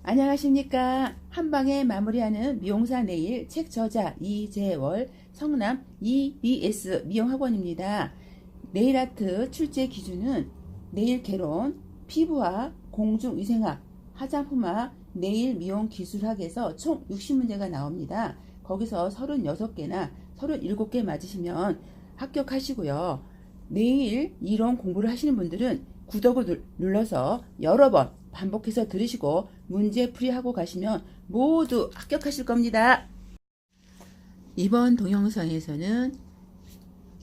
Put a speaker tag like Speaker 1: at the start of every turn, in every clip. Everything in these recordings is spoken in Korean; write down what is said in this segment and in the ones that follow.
Speaker 1: 안녕하십니까. 한방에 마무리하는 미용사 네일 책 저자 이재월, 성남 EBS 미용학원입니다. 네일아트 출제 기준은 네일 개론, 피부학, 공중위생학, 화장품학, 네일 미용 기술학에서 총 60문제가 나옵니다. 거기서 36개나 37개 맞으시면 합격하시고요. 네일 이론 공부를 하시는 분들은 구독을 눌러서 여러 번 반복해서 들으시고 문제풀이하고 가시면 모두 합격하실 겁니다. 이번 동영상에서는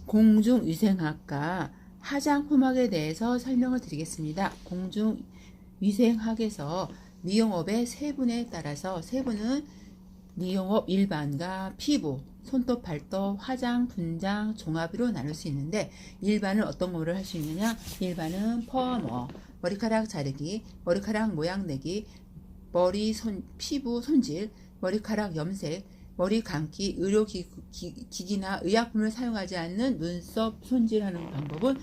Speaker 1: 공중위생학과 화장품학에 대해서 설명을 드리겠습니다. 공중위생학에서 미용업의 세분에 따라서 세분은 미용업 일반과 피부, 손톱, 발톱, 화장, 분장, 종합으로 나눌 수 있는데 일반은 어떤 거를 할 수 있느냐? 일반은 퍼머, 머리카락 자르기, 머리카락 모양 내기, 피부 손질, 머리카락 염색, 머리 감기, 의료기기나 의약품을 사용하지 않는 눈썹 손질하는 방법은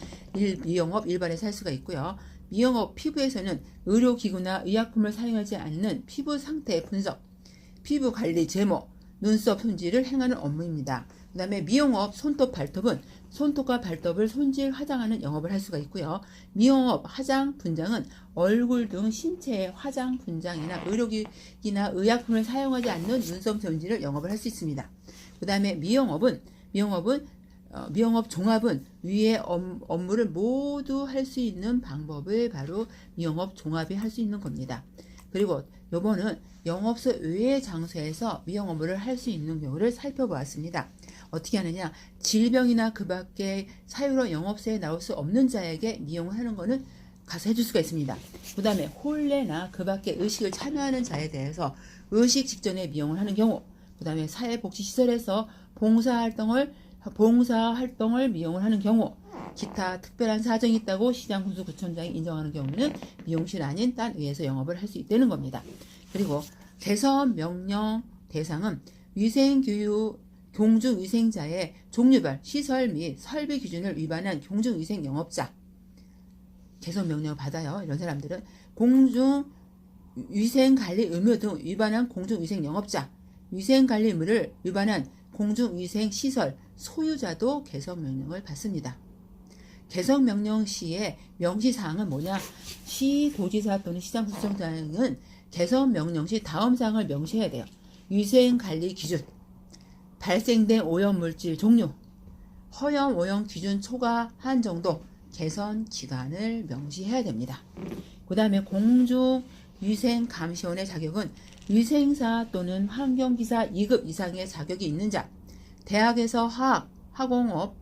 Speaker 1: 미용업 일반에서 할 수가 있고요. 미용업 피부에서는 의료기구나 의약품을 사용하지 않는 피부 상태 분석, 피부 관리 제모, 눈썹 손질을 행하는 업무입니다. 그 다음에 미용업 손톱 발톱은 손톱과 발톱을 손질 화장하는 영업을 할 수가 있고요. 미용업 화장 분장은 얼굴 등 신체의 화장 분장이나 의료기기나 의약품을 사용하지 않는 눈썹 손질을 영업을 할 수 있습니다. 그 다음에 미용업 종합은 위의 업무를 모두 할 수 있는 방법을 바로 미용업 종합이 할 수 있는 겁니다. 그리고 요번은 영업소 외의 장소에서 미용 업무를 할 수 있는 경우를 살펴보았습니다. 어떻게 하느냐? 질병이나 그 밖에 사유로 영업소에 나올 수 없는 자에게 미용을 하는 거는 가서 해줄 수가 있습니다. 그 다음에 혼례나 그 밖에 의식을 참여하는 자에 대해서 의식 직전에 미용을 하는 경우, 그 다음에 사회복지시설에서 봉사활동을 미용을 하는 경우, 기타 특별한 사정이 있다고 시장군수구청장이 인정하는 경우는 미용실 아닌 딴 의에서 영업을 할 수 있다는 겁니다. 그리고 개선 명령 대상은 위생교육 공중위생자의 종류별 시설 및 설비 기준을 위반한 공중위생 영업자, 개선 명령을 받아요. 이런 사람들은 공중위생관리 의무 등 위반한 공중위생 영업자, 위생관리 의무를 위반한 공중위생시설 소유자도 개선 명령을 받습니다. 개선 명령 시의 명시사항은 뭐냐? 시도지사 또는 시장구청장은 개선 명령 시 다음 사항을 명시해야 돼요. 위생관리 기준, 발생된 오염물질 종류, 허용 오염 기준 초과한 정도, 개선 기간을 명시해야 됩니다. 그 다음에 공중위생감시원의 자격은 위생사 또는 환경기사 2급 이상의 자격이 있는 자, 대학에서 화공학,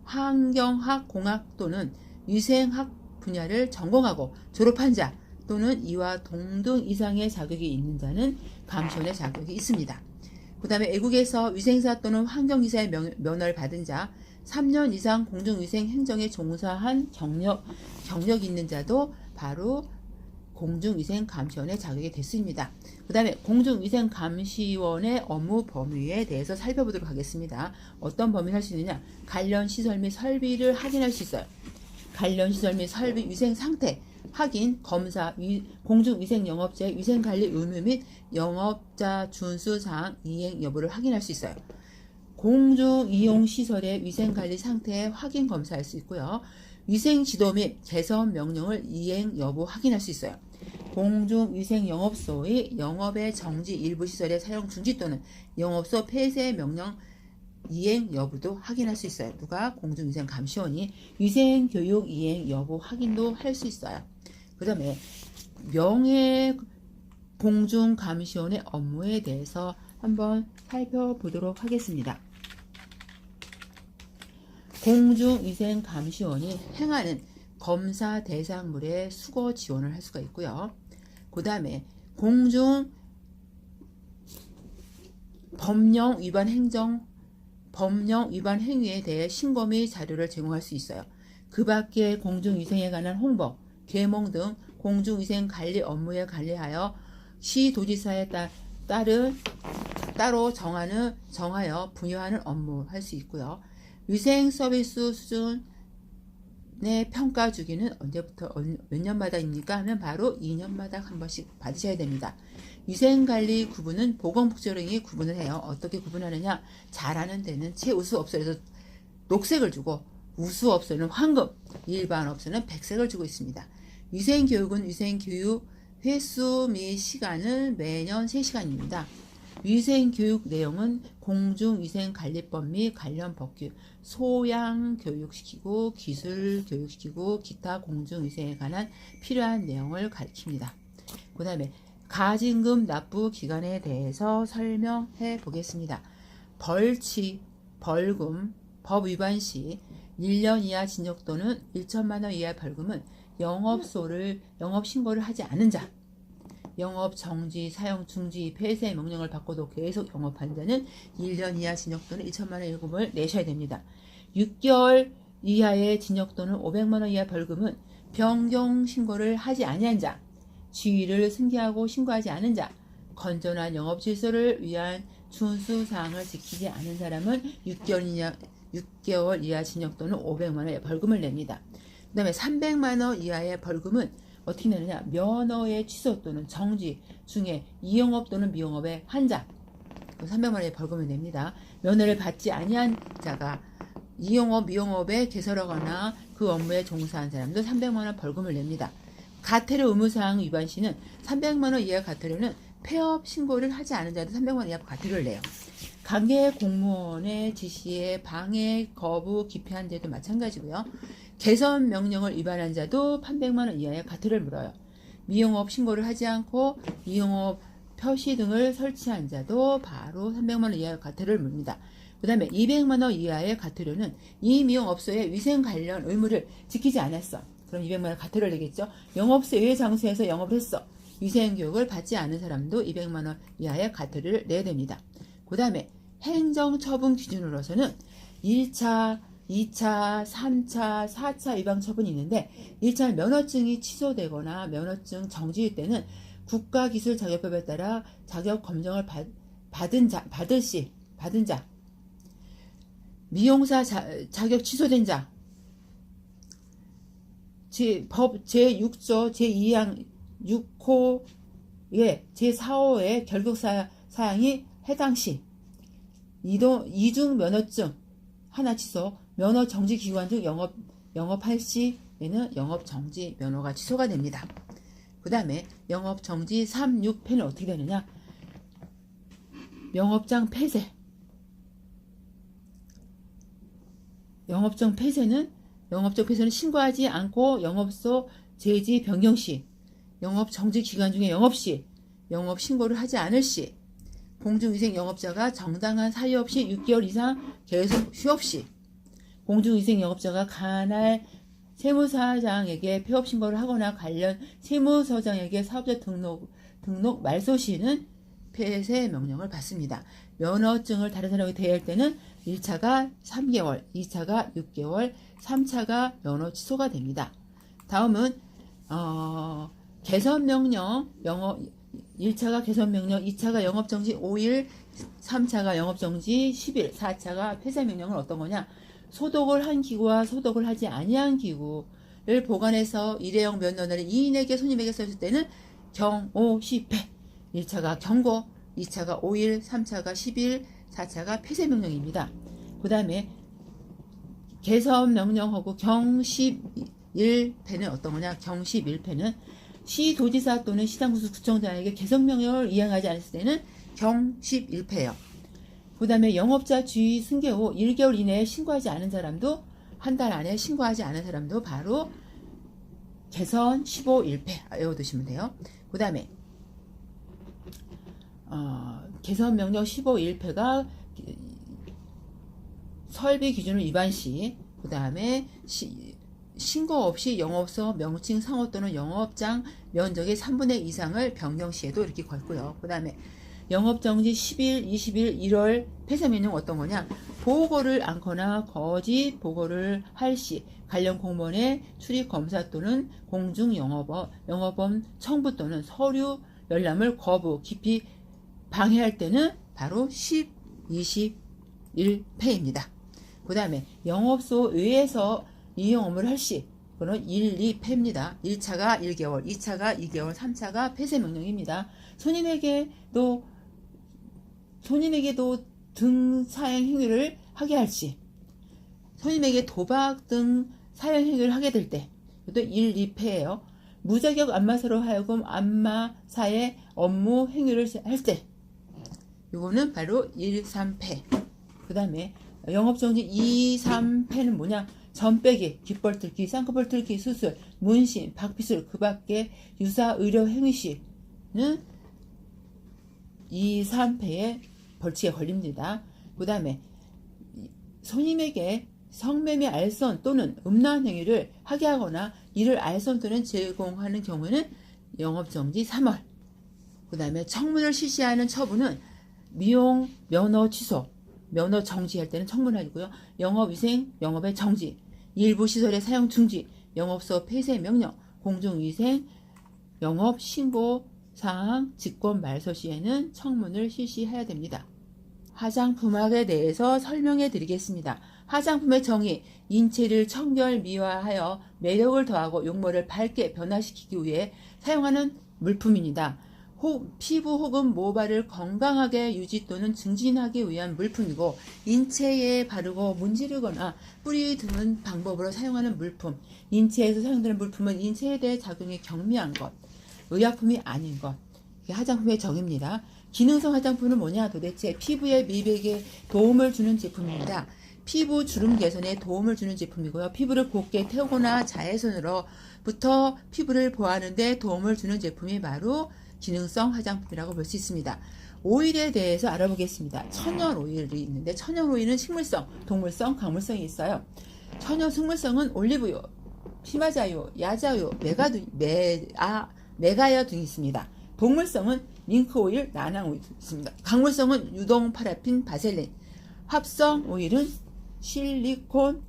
Speaker 1: 환경학, 공학 또는 위생학 분야를 전공하고 졸업한 자 또는 이와 동등 이상의 자격이 있는 자는 감시원의 자격이 있습니다. 그 다음에 외국에서 위생사 또는 환경기사의 면허를 받은 자, 3년 이상 공중위생 행정에 종사한 경력 있는 자도 바로 공중위생감시원의 자격이 됐습니다. 그 다음에 공중위생감시원의 업무 범위에 대해서 살펴보도록 하겠습니다. 어떤 범위를 할 수 있느냐? 관련 시설 및 설비를 확인할 수 있어요. 관련 시설 및 설비 위생 상태 확인, 검사, 공중위생 영업자의 위생관리 의무 및 영업자 준수사항 이행 여부를 확인할 수 있어요. 공중이용시설의 위생관리 상태 확인 검사할 수 있고요. 위생지도 및 개선 명령을 이행 여부 확인할 수 있어요. 공중위생영업소의 영업의 정지 일부 시설의 사용 중지 또는 영업소 폐쇄 명령 이행 여부도 확인할 수 있어요. 누가? 공중위생감시원이 위생교육 이행 여부 확인도 할 수 있어요. 그 다음에 명예공중감시원의 업무에 대해서 한번 살펴보도록 하겠습니다. 공중위생감시원이 행하는 검사 대상물의 수거 지원을 할 수가 있고요. 그 다음에 법령 위반 행위에 대해 신고 및 자료를 제공할 수 있어요. 그 밖에 공중위생에 관한 홍보, 계몽 등 공중위생 관리 업무에 관리하여 시도지사에 따로 정하여 부여하는 업무 할 수 있고요. 위생 서비스 수준 기관의 평가 주기는 언제부터 몇 년마다입니까? 하면 바로 2년마다 한 번씩 받으셔야 됩니다. 위생관리 구분은 보건복지부령이 구분을 해요. 어떻게 구분하느냐? 잘하는 데는 최우수업소에서 녹색을 주고 우수업소는 황금, 일반업소는 백색을 주고 있습니다. 위생교육은 위생교육 횟수 및 시간은 매년 3시간입니다. 위생교육 내용은 공중위생관리법 및 관련 법규, 소양교육시키고 기술교육시키고 기타 공중위생에 관한 필요한 내용을 가르칩니다. 그 다음에 가징금 납부 기간에 대해서 설명해 보겠습니다. 벌칙, 벌금, 법 위반 시 1년 이하 징역 또는 1천만 원 이하 벌금은 영업신고를 하지 않은 자, 영업 정지, 사용 중지, 폐쇄 명령을 받고도 계속 영업한 자는 1년 이하 징역 또는 1천만 원 일금을 내셔야 됩니다. 6개월 이하의 징역 또는 500만 원 이하 벌금은 변경 신고를 하지 아니한 자, 지위를 승계하고 신고하지 않은 자, 건전한 영업 질서를 위한 준수사항을 지키지 않은 사람은 6개월 이하 징역 또는 500만 원의 벌금을 냅니다. 그 다음에 300만 원 이하의 벌금은 어떻게 내느냐? 면허의 취소 또는 정지 중에 이용업 또는 미용업의 한자 300만 원의 벌금을 냅니다. 면허를 받지 아니한 자가 이용업, 미용업에 개설하거나 그 업무에 종사한 사람도 300만 원 벌금을 냅니다. 가태료 의무사항 위반 시는 300만 원 이하 가태료는 폐업 신고를 하지 않은 자도 300만 원 이하 가태료를 내요. 관계 공무원의 지시에 방해, 거부, 기피한 자도 마찬가지고요. 개선 명령을 위반한 자도 300만 원 이하의 가태료를 물어요. 미용업 신고를 하지 않고 미용업 표시 등을 설치한 자도 바로 300만 원 이하의 가태료를 물습니다. 그 다음에 200만 원 이하의 가태료는 이 미용업소의 위생 관련 의무를 지키지 않았어. 그럼 200만 원 가태료를 내겠죠. 영업소 외 장소에서 영업을 했어. 위생교육을 받지 않은 사람도 200만 원 이하의 가태료를 내야 됩니다. 그 다음에 행정처분 기준으로서는 1차, 2차, 3차, 4차 위반 처분이 있는데 1차 면허증이 취소되거나 면허증 정지일 때는 국가기술자격법에 따라 자격 검정을 받은 자, 미용사 자격 취소된 자, 법 제6조 제2항 6호의 제4호의 결격사항이 해당 시 이중 면허증 하나 취소, 면허 정지 기간 중 영업할 시에는 영업 정지 면허가 취소가 됩니다. 그 다음에 영업 정지 3, 6패는 어떻게 되느냐? 영업장 폐쇄. 영업장 폐쇄는 신고하지 않고 영업소 제지 변경 시, 영업 정지 기간 중에 영업 시, 영업 신고를 하지 않을 시, 공중위생 영업자가 정당한 사유 없이 6개월 이상 계속 휴업 시, 공중위생 영업자가 관할 세무사장에게 폐업 신고를 하거나 관련 세무서장에게 사업자 등록 말소 시는 폐쇄 명령을 받습니다. 면허증을 다른 사람에게 대여할 때는 1차가 3개월, 2차가 6개월, 3차가 면허 취소가 됩니다. 다음은 개선명령, 1차가 개선명령, 2차가 영업정지 5일, 3차가 영업정지 10일, 4차가 폐쇄명령은 어떤 거냐? 소독을 한 기구와 소독을 하지 아니한 기구를 보관해서 일회용 면허를 2인에게 손님에게 썼을 때는 경오, 시패. 1차가 경고, 2차가 5일, 3차가 10일, 4차가 폐쇄명령입니다. 그 다음에 개선명령하고 경십일패는 어떤 거냐? 경십일패는 시도지사 또는 시당구청장에게 개선명령을 이행하지 않았을 때는 경십일패예요. 그 다음에 영업자 주의 승계 후 1개월 이내에 신고하지 않은 사람도, 한 달 안에 신고하지 않은 사람도 바로 개선 15일패 외워두시면 돼요. 그 다음에 개선명령 15일패가 설비 기준을 위반 시, 그 다음에 신고 없이 영업소 명칭 상호 또는 영업장 면적의 3분의 2 이상을 변경 시에도 이렇게 걸고요. 그 다음에 영업정지 10일, 20일, 1월 폐쇄명령 어떤 거냐? 보고를 않거나 거짓 보고를 할 시, 관련 공무원의 출입검사 또는 공중영업원 청부 또는 서류 열람을 거부, 기피, 방해할 때는 바로 10, 21패입니다. 그 다음에 영업소 외에서 이용 업무를 할 시, 그거는 1, 2폐입니다. 1차가 1개월, 2차가 2개월, 3차가 폐쇄 명령입니다. 손님에게도 등 사행 행위를 하게 할지, 손님에게 도박 등 사행 행위를 하게 될 때, 이것도 1, 2폐예요. 무자격 안마사로 하여금 안마사의 업무 행위를 할 때, 이거는 바로 1, 3폐. 그 다음에 영업정지 2, 3폐는 뭐냐? 전빼기, 귓벌 뚫기, 쌍꺼풀 뚫기, 수술, 문신, 박피술, 그 밖에 유사 의료 행위 시는 2, 3폐의 벌칙에 걸립니다. 그 다음에 손님에게 성매매 알선 또는 음란 행위를 하게 하거나 이를 알선 또는 제공하는 경우에는 영업정지 3월. 그 다음에 청문을 실시하는 처분은 미용 면허 취소, 면허 정지할 때는 청문하고요. 영업위생, 영업의 정지, 일부 시설의 사용 중지, 영업소 폐쇄 명령, 공중위생, 영업 신고 사항 직권 말소 시에는 청문을 실시해야 됩니다. 화장품학에 대해서 설명해 드리겠습니다. 화장품의 정의, 인체를 청결 미화하여 매력을 더하고 용모를 밝게 변화시키기 위해 사용하는 물품입니다. 피부 혹은 모발을 건강하게 유지 또는 증진하기 위한 물품이고, 인체에 바르고 문지르거나 뿌리 드는 방법으로 사용하는 물품. 인체에서 사용되는 물품은 인체에 대해 작용이 경미한 것, 의약품이 아닌 것. 이게 화장품의 정의입니다. 기능성 화장품은 뭐냐? 도대체 피부의 미백에 도움을 주는 제품입니다. 피부 주름 개선에 도움을 주는 제품이고요. 피부를 곱게 태우거나 자외선으로부터 피부를 보호하는 데 도움을 주는 제품이 바로 기능성 화장품이라고 볼 수 있습니다. 오일에 대해서 알아보겠습니다. 천연 오일이 있는데, 천연 오일은 식물성, 동물성, 광물성이 있어요. 천연 식물성은 올리브유, 피마자유, 야자유, 메가유 등이 있습니다. 동물성은 링크오일, 나낭오일 있습니다. 광물성은 유동, 파라핀, 바셀린. 합성 오일은 실리콘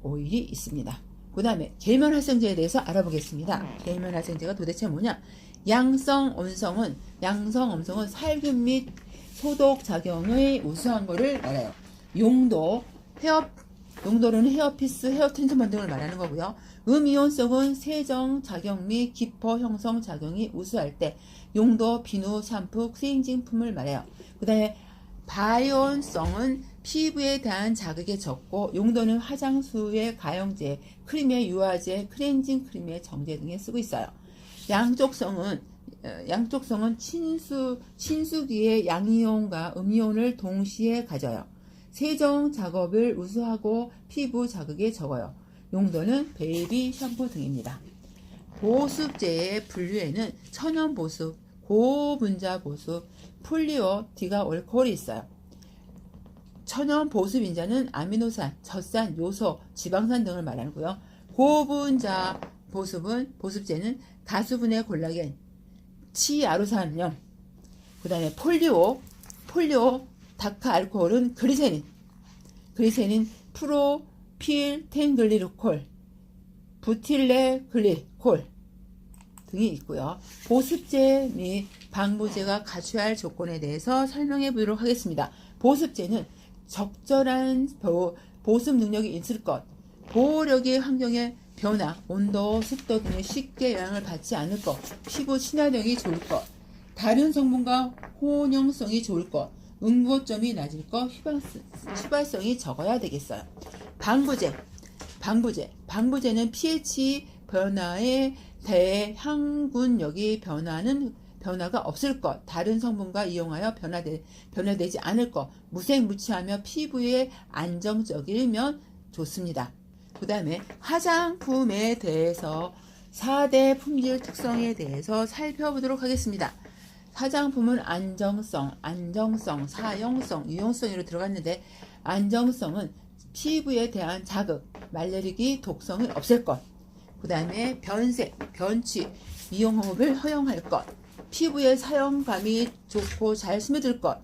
Speaker 1: 오일이 있습니다. 그 다음에 계면활성제에 대해서 알아보겠습니다. 계면활성제가 도대체 뭐냐? 양성 엄성은 살균 및 소독 작용의 우수한 것을 말해요. 용도로는 헤어피스, 헤어텐션 등을 말하는 거고요. 음이온성은 세정 작용 및 기포 형성 작용이 우수할 때, 용도, 비누, 샴푸, 클렌징품을 말해요. 그 다음에 바이온성은 피부에 대한 자극에 적고, 용도는 화장수의 가용제, 크림의 유화제, 클렌징 크림의 정제 등에 쓰고 있어요. 양쪽성은 친수기의 양이온과 음이온을 동시에 가져요. 세정 작업을 우수하고 피부 자극에 적어요. 용도는 베이비 샴푸 등입니다. 보습제의 분류에는 천연 보습, 고분자 보습, 폴리오 디가올코올이 있어요. 천연 보습 인자는 아미노산, 젖산, 요소, 지방산 등을 말하고요. 고분자 보습제는 가수분해 콜라겐, 치아루산염, 그 다음에 폴리오 다크 알코올은 그리세닌, 프로필텐글리콜, 부틸레글리콜 등이 있고요. 보습제 및 방부제가 갖춰야 할 조건에 대해서 설명해 보도록 하겠습니다. 보습제는 적절한 보습 능력이 있을 것, 보호력이 환경의 변화, 온도, 습도 등에 쉽게 영향을 받지 않을 것, 피부 친화력이 좋을 것, 다른 성분과 혼용성이 좋을 것, 응고점이 낮을 것, 휘발성이 적어야 되겠어요. 방부제는 pH 변화에 대해 항균력이 변화가 없을 것, 다른 성분과 이용하여 변화되지 않을 것, 무색무취하며 피부에 안정적이면 좋습니다. 그 다음에 화장품에 대해서 4대 품질 특성에 대해서 살펴보도록 하겠습니다. 화장품은 안정성, 사용성, 유용성으로 들어갔는데, 안정성은 피부에 대한 자극, 말려리기, 독성이 없을 것. 그 다음에 변색, 변취, 미용호흡을 허용할 것. 피부에 사용감이 좋고 잘 스며들 것.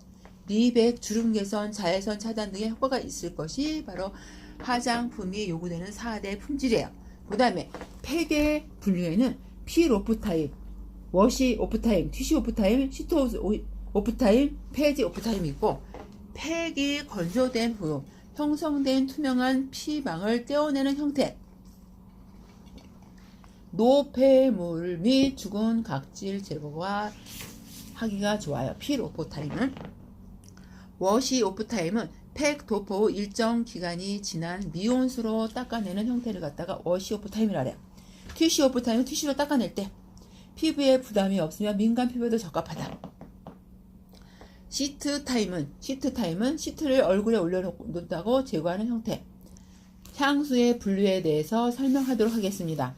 Speaker 1: 미백, 주름 개선, 자외선 차단 등의 효과가 있을 것이 바로 화장품이 요구되는 4대 품질이에요. 그 다음에 팩의 분류에는 필오프타임, 워시 오프타임, 티슈 오프타임, 시트 오프타임, 페이지 오프타임이 있고, 팩이 건조된 후 형성된 투명한 피망을 떼어내는 형태, 노폐물 및 죽은 각질 제거가 하기가 좋아요. 필 오프 타임은. 워시 오프 타임은 팩 도포 후 일정 기간이 지난 미온수로 닦아내는 형태를 갖다가 워시 오프 타임이라 해요. 티슈 오프 타임은 티슈로 닦아낼 때 피부에 부담이 없으면 민감 피부에도 적합하다. 시트 타임은 시트를 얼굴에 올려놓는다고 제거하는 형태. 향수의 분류에 대해서 설명하도록 하겠습니다.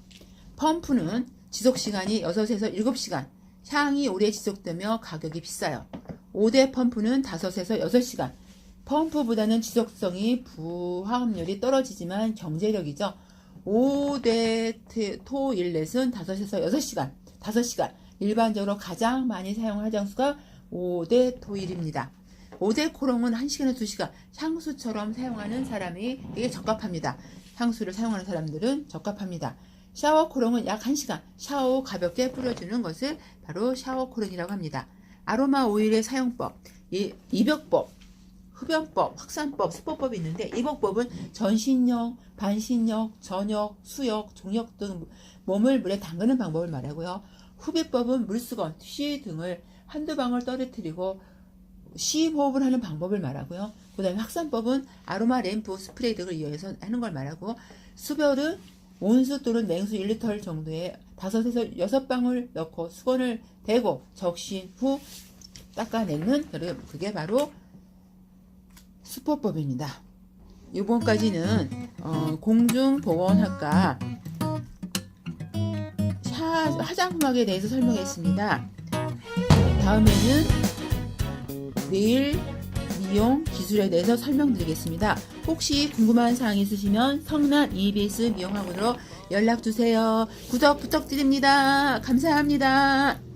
Speaker 1: 펌프는 지속시간이 6에서 7시간, 향이 오래 지속되며 가격이 비싸요. 5대 펌프는 5에서 6시간, 펌프보다는 지속성이 부화합률이 떨어지지만 경제력이죠. 5대 토일렛은 5에서 6시간, 5시간, 일반적으로 가장 많이 사용하는 화장수가 5대 토일입니다. 5대 코롱은 1시간에서 2시간, 향수처럼 사용하는 사람이 이게 적합합니다. 향수를 사용하는 사람들은 적합합니다. 샤워 코롱은 약 1시간, 샤워 후 가볍게 뿌려주는 것을 바로 샤워 코롱이라고 합니다. 아로마 오일의 사용법, 입욕법, 흡연법, 확산법, 수포법이 있는데 입욕법은 전신욕, 반신욕, 전욕, 수욕, 종욕 등 몸을 물에 담그는 방법을 말하고요. 흡입법은 물수건, 티슈 등을 한두 방울 떨어뜨리고 시호흡을 하는 방법을 말하고요. 그 다음에 확산법은 아로마 램프, 스프레이 등을 이용해서 하는 걸 말하고, 수별은 온수 또는 냉수 1리터 정도에 5에서 6방울 넣고 수건을 대고 적신 후 닦아내는 그게 바로 수포법입니다. 이번까지는 공중보건학과 화장품학에 대해서 설명했습니다. 다음에는 네일 미용 기술에 대해서 설명드리겠습니다. 혹시 궁금한 사항 있으시면 성난 EBS 미용학원으로 연락주세요. 구독 부탁드립니다. 감사합니다.